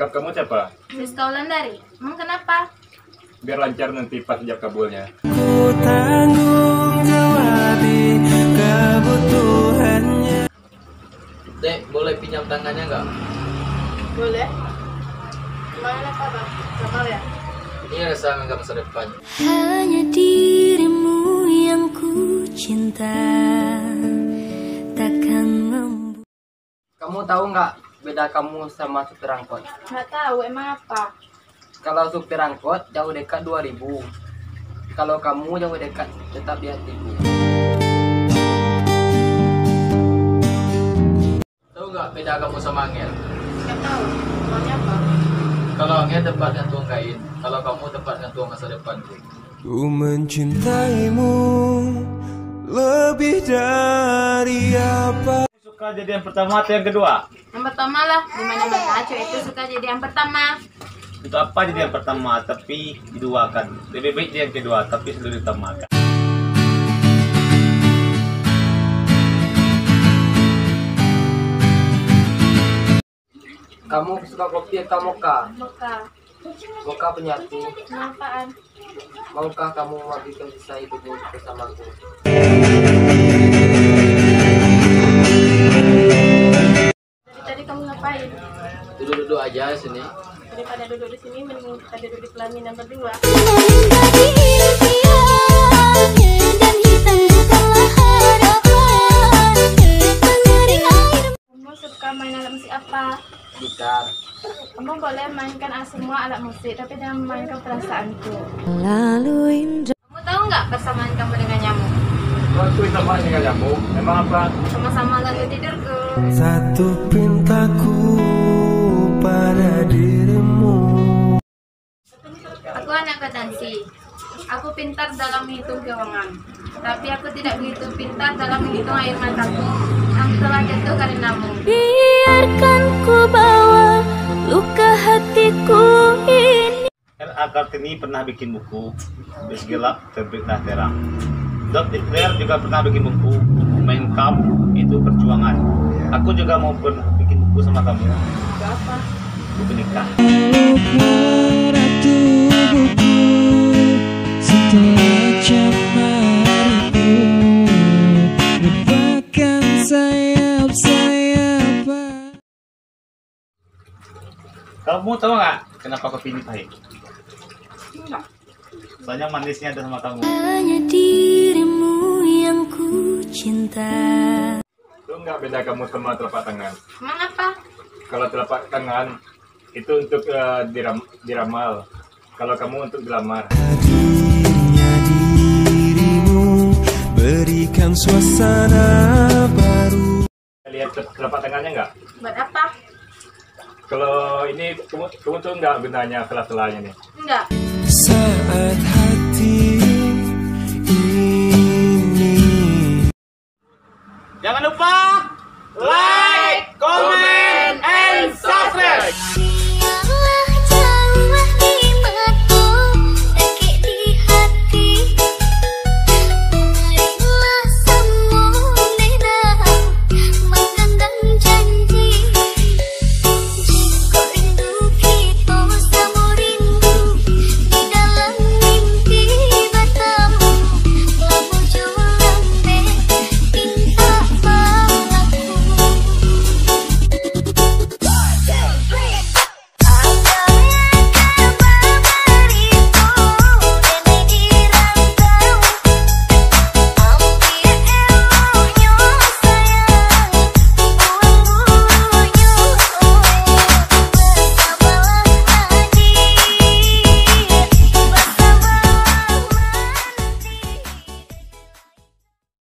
Bokap kamu siapa? Rizka Wulandari. Emang kenapa? Biar lancar nanti pas ijab kabulnya. Ku tanggung jawab kebutuhannya. Dek, boleh pinjam tangannya nggak? Boleh. Kemana apa bang? Kamar ya? Ini ada sangat masa depan. Hanya dirimu yang ku cinta, takkan membuat. Kamu tahu nggak beda kamu sama supir angkot? Nggak tahu, emang apa? Kalau supir angkot jauh dekat 2000. Kalau kamu jauh dekat tetap di hatiku. Tahu nggak beda kamu sama Angel? Nggak tahu. Emangnya apa? Kalau Angel tempat gantung kain, kalau kamu tempat gantung masa depanku. Ku mencintaimu lebih dari apa. Suka jadi yang pertama atau yang kedua? Yang pertama lah. Dimana mana cewek itu suka jadi yang pertama. Itu apa jadi yang pertama tapi diduakan. Lebih baik jadi yang kedua tapi selalu ditamakan. Kamu suka kopi atau mocha? Mocha. Mocha penyatu. Kenapaan? Maukah kamu menghabiskan sisa hidupmu bersamaku? Tadi kamu ngapain? Duduk-duduk aja sini. Daripada duduk di sini, mending kita duduk di pelaminan berdua. Melintasi impiannya dan hitam bukanlah harapan. Mengering air. Kamu suka main alat musik apa? Gitar. Kamu boleh mainkan semua alat musik, tapi jangan memainkan perasaanku. Lalu indah. Kamu tahu nggak persamaan kamu dengan nyamuk? Waktu sama dengan kamu, emang apa? Sama-sama ganggu tidurku. Satu pintaku pada dirimu. Aku anak akuntansi. Aku pintar dalam menghitung keuangan, tapi aku tidak begitu pintar dalam menghitung air mataku yang telah jatuh karenamu. Biarkan ku bawa luka hatiku ini. Kartini pernah bikin buku Bis Gelap Terbitlah Terang. Dr. Claire juga pernah bikin buku Mein Kampf itu Perjuangan. Aku juga mau bikin buku sama kamu. Apa? Buku nikah. Kamu tahu nggak kenapa kopi ini pahit? Enggak. Soalnya manisnya ada sama kamu. Hanya dirimu yang ku cinta. Itu nggak beda kamu sama telapak tangan. Emang apa? Kalau telapak tangan itu untuk diramal. Kalau kamu untuk dilamar. Hadirnya dirimu berikan suasana baru. Lihat telapak tangannya nggak? Buat apa? Kalau ini kamu tuh nggak gunanya sela-selanya nih. Enggak. Saat